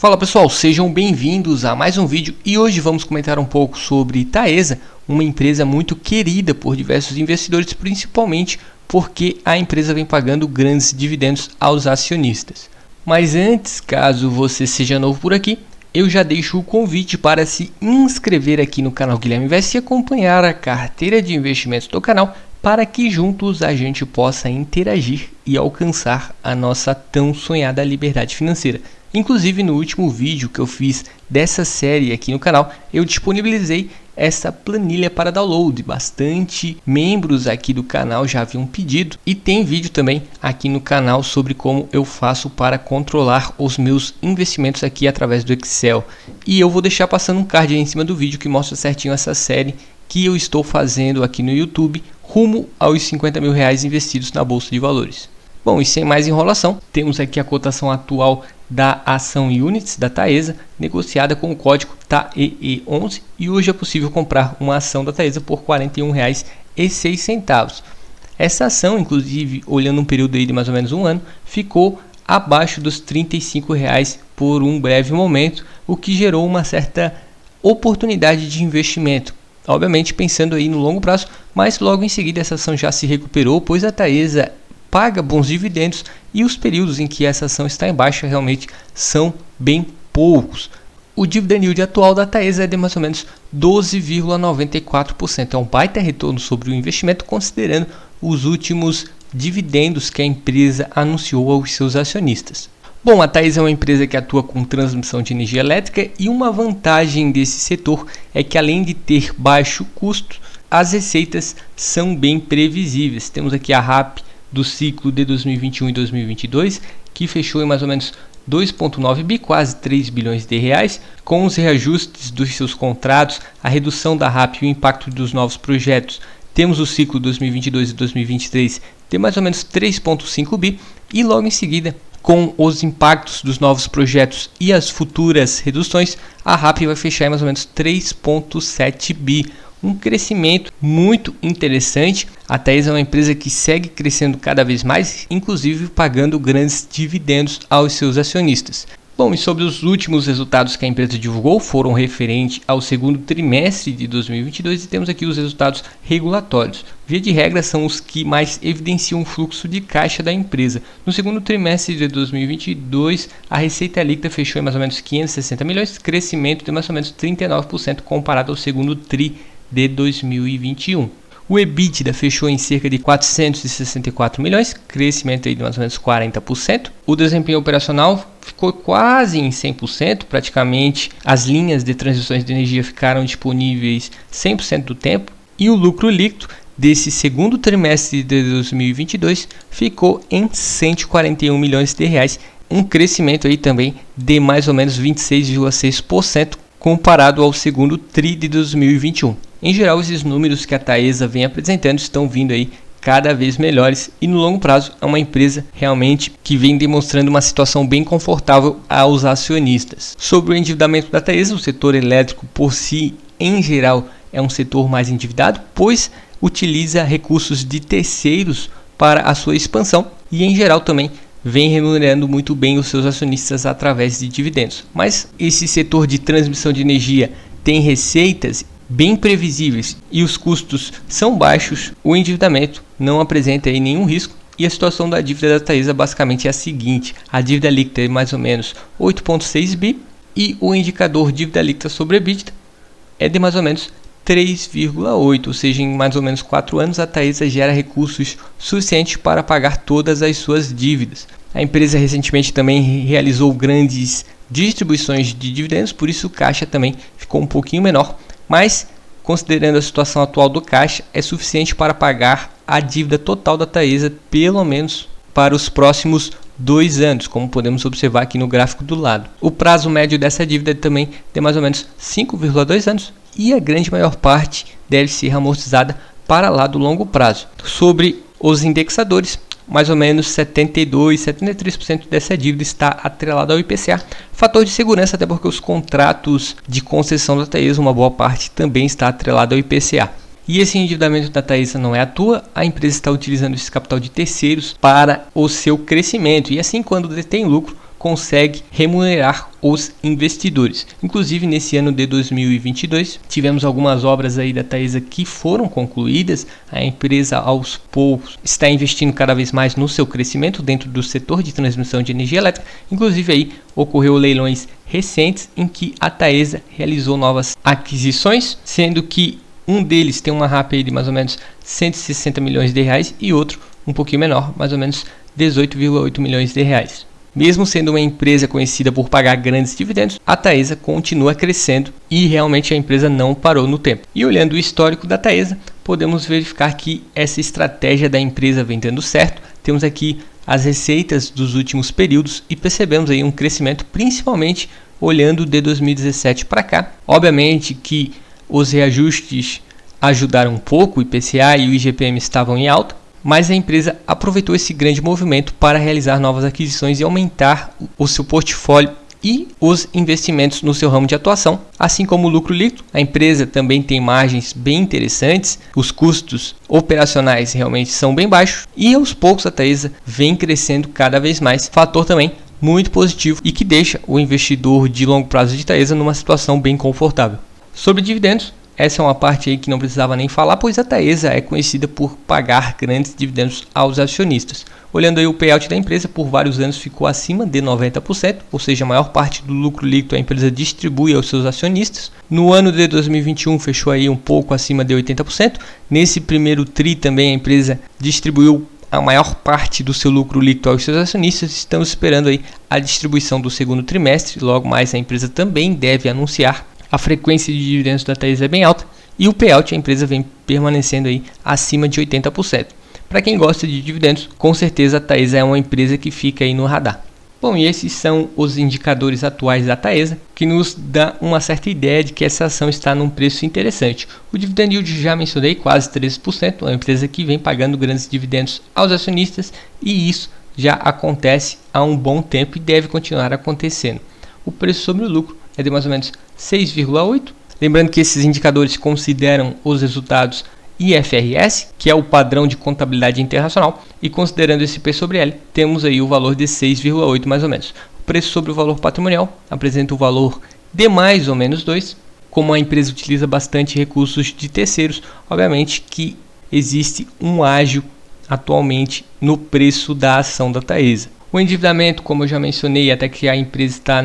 Fala pessoal, sejam bem-vindos a mais um vídeo e hoje vamos comentar um pouco sobre Taesa, uma empresa muito querida por diversos investidores, principalmente porque a empresa vem pagando grandes dividendos aos acionistas. Mas antes, caso você seja novo por aqui, eu já deixo o convite para se inscrever aqui no canal Guilherme Invest e acompanhar a carteira de investimentos do canal para que juntos a gente possa interagir e alcançar a nossa tão sonhada liberdade financeira. Inclusive no último vídeo que eu fiz dessa série aqui no canal, eu disponibilizei essa planilha para download. Bastante membros aqui do canal já haviam pedido e tem vídeo também aqui no canal sobre como eu faço para controlar os meus investimentos aqui através do Excel. E eu vou deixar passando um card aí em cima do vídeo que mostra certinho essa série que eu estou fazendo aqui no YouTube rumo aos 50 mil reais investidos na Bolsa de Valores. Bom, e sem mais enrolação, temos aqui a cotação atual da ação Units da Taesa, negociada com o código TAEE11, e hoje é possível comprar uma ação da Taesa por R$ 41,06. Essa ação, inclusive, olhando um período aí de mais ou menos um ano, ficou abaixo dos R$ 35 por um breve momento, o que gerou uma certa oportunidade de investimento. Obviamente pensando aí no longo prazo, mas logo em seguida essa ação já se recuperou, pois a Taesa paga bons dividendos e os períodos em que essa ação está em baixa realmente são bem poucos. O dividend yield atual da Taesa é de mais ou menos 12,94%. É um baita retorno sobre o investimento considerando os últimos dividendos que a empresa anunciou aos seus acionistas. Bom, a Taesa é uma empresa que atua com transmissão de energia elétrica e uma vantagem desse setor é que além de ter baixo custo, as receitas são bem previsíveis. Temos aqui a RAP do ciclo de 2021 e 2022, que fechou em mais ou menos 2,9 bi, quase 3 bilhões de reais, com os reajustes dos seus contratos, a redução da RAP e o impacto dos novos projetos. Temos o ciclo 2022 e 2023 de mais ou menos 3,5 bi e logo em seguida, com os impactos dos novos projetos e as futuras reduções, a RAP vai fechar em mais ou menos 3,7 bi. Um crescimento muito interessante. A Taesa é uma empresa que segue crescendo cada vez mais, inclusive pagando grandes dividendos aos seus acionistas. Bom, e sobre os últimos resultados que a empresa divulgou, foram referentes ao segundo trimestre de 2022 e temos aqui os resultados regulatórios. Via de regra, são os que mais evidenciam o fluxo de caixa da empresa. No segundo trimestre de 2022, a receita líquida fechou em mais ou menos 560 milhões, crescimento de mais ou menos 39% comparado ao segundo tri de 2021. O EBITDA fechou em cerca de 464 milhões, crescimento aí de mais ou menos 40%. O desempenho operacional ficou quase em 100%, praticamente as linhas de transições de energia ficaram disponíveis 100% do tempo. E o lucro líquido desse segundo trimestre de 2022 ficou em 141 milhões de reais, um crescimento aí também de mais ou menos 26,6% comparado ao segundo tri de 2021. Em geral, esses números que a Taesa vem apresentando estão vindo aí cada vez melhores e no longo prazo é uma empresa realmente que vem demonstrando uma situação bem confortável aos acionistas. Sobre o endividamento da Taesa, o setor elétrico por si, em geral, é um setor mais endividado, pois utiliza recursos de terceiros para a sua expansão e em geral também vem remunerando muito bem os seus acionistas através de dividendos. Mas esse setor de transmissão de energia tem receitas bem previsíveis e os custos são baixos, o endividamento não apresenta aí nenhum risco e a situação da dívida da Taesa basicamente é a seguinte: a dívida líquida é mais ou menos 8,6 bi e o indicador dívida líquida sobre EBITDA é de mais ou menos 3,8, ou seja, em mais ou menos 4 anos a Taesa gera recursos suficientes para pagar todas as suas dívidas. A empresa recentemente também realizou grandes distribuições de dividendos, por isso o caixa também ficou um pouquinho menor, mas considerando a situação atual do caixa, é suficiente para pagar a dívida total da Taesa, pelo menos para os próximos 2 anos, como podemos observar aqui no gráfico do lado. O prazo médio dessa dívida também tem mais ou menos 5,2 anos e a grande maior parte deve ser amortizada para lá do longo prazo. Sobre os indexadores, mais ou menos 73% dessa dívida está atrelada ao IPCA, fator de segurança até porque os contratos de concessão da Taesa, uma boa parte também está atrelada ao IPCA. E esse endividamento da Taesa não é à toa, a empresa está utilizando esse capital de terceiros para o seu crescimento e assim quando detém lucro consegue remunerar os investidores. Inclusive nesse ano de 2022 tivemos algumas obras aí da Taesa que foram concluídas. A empresa aos poucos está investindo cada vez mais no seu crescimento dentro do setor de transmissão de energia elétrica. Inclusive aí ocorreu leilões recentes em que a Taesa realizou novas aquisições, sendo que um deles tem uma RAP de mais ou menos 160 milhões de reais e outro um pouquinho menor, mais ou menos 18,8 milhões de reais. Mesmo sendo uma empresa conhecida por pagar grandes dividendos, a Taesa continua crescendo e realmente a empresa não parou no tempo. E olhando o histórico da Taesa, podemos verificar que essa estratégia da empresa vem dando certo. Temos aqui as receitas dos últimos períodos e percebemos aí um crescimento, principalmente olhando de 2017 para cá. Obviamente que os reajustes ajudaram um pouco, o IPCA e o IGPM estavam em alta, mas a empresa aproveitou esse grande movimento para realizar novas aquisições e aumentar o seu portfólio e os investimentos no seu ramo de atuação, assim como o lucro líquido. A empresa também tem margens bem interessantes, os custos operacionais realmente são bem baixos e aos poucos a Taesa vem crescendo cada vez mais, fator também muito positivo e que deixa o investidor de longo prazo de Taesa numa situação bem confortável. Sobre dividendos, essa é uma parte aí que não precisava nem falar, pois a Taesa é conhecida por pagar grandes dividendos aos acionistas. Olhando aí o payout da empresa, por vários anos ficou acima de 90%, ou seja, a maior parte do lucro líquido a empresa distribui aos seus acionistas. No ano de 2021 fechou aí um pouco acima de 80%. Nesse primeiro tri também a empresa distribuiu a maior parte do seu lucro líquido aos seus acionistas. Estamos esperando aí a distribuição do segundo trimestre, logo mais a empresa também deve anunciar. A frequência de dividendos da Taesa é bem alta e o payout a empresa vem permanecendo aí acima de 80%. Para quem gosta de dividendos, com certeza a Taesa é uma empresa que fica aí no radar. Bom, e esses são os indicadores atuais da Taesa, que nos dá uma certa ideia de que essa ação está num preço interessante. O dividend yield já mencionei, quase 13%, uma empresa que vem pagando grandes dividendos aos acionistas e isso já acontece há um bom tempo e deve continuar acontecendo. O preço sobre o lucro é de mais ou menos 6,8. Lembrando que esses indicadores consideram os resultados IFRS, que é o padrão de contabilidade internacional, e considerando esse P sobre L, temos aí o valor de 6,8 mais ou menos. O preço sobre o valor patrimonial apresenta o valor de mais ou menos 2. Como a empresa utiliza bastante recursos de terceiros, obviamente que existe um ágio atualmente no preço da ação da Taesa. O endividamento, como eu já mencionei, até que a empresa está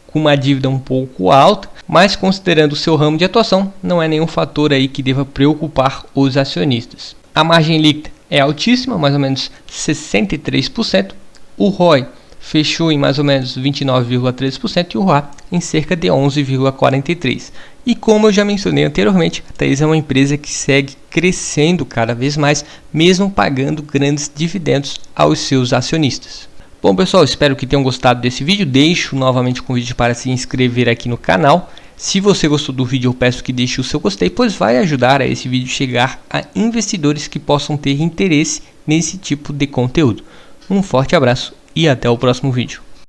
com uma dívida um pouco alta, mas considerando o seu ramo de atuação, não é nenhum fator aí que deva preocupar os acionistas. A margem líquida é altíssima, mais ou menos 63%. O ROI fechou em mais ou menos 29,3% e o ROA em cerca de 11,43%. E como eu já mencionei anteriormente, a Taesa é uma empresa que segue crescendo cada vez mais, mesmo pagando grandes dividendos aos seus acionistas. Bom pessoal, espero que tenham gostado desse vídeo. Deixo novamente o convite para se inscrever aqui no canal. Se você gostou do vídeo, eu peço que deixe o seu gostei, pois vai ajudar a esse vídeo chegar a investidores que possam ter interesse nesse tipo de conteúdo. Um forte abraço e até o próximo vídeo.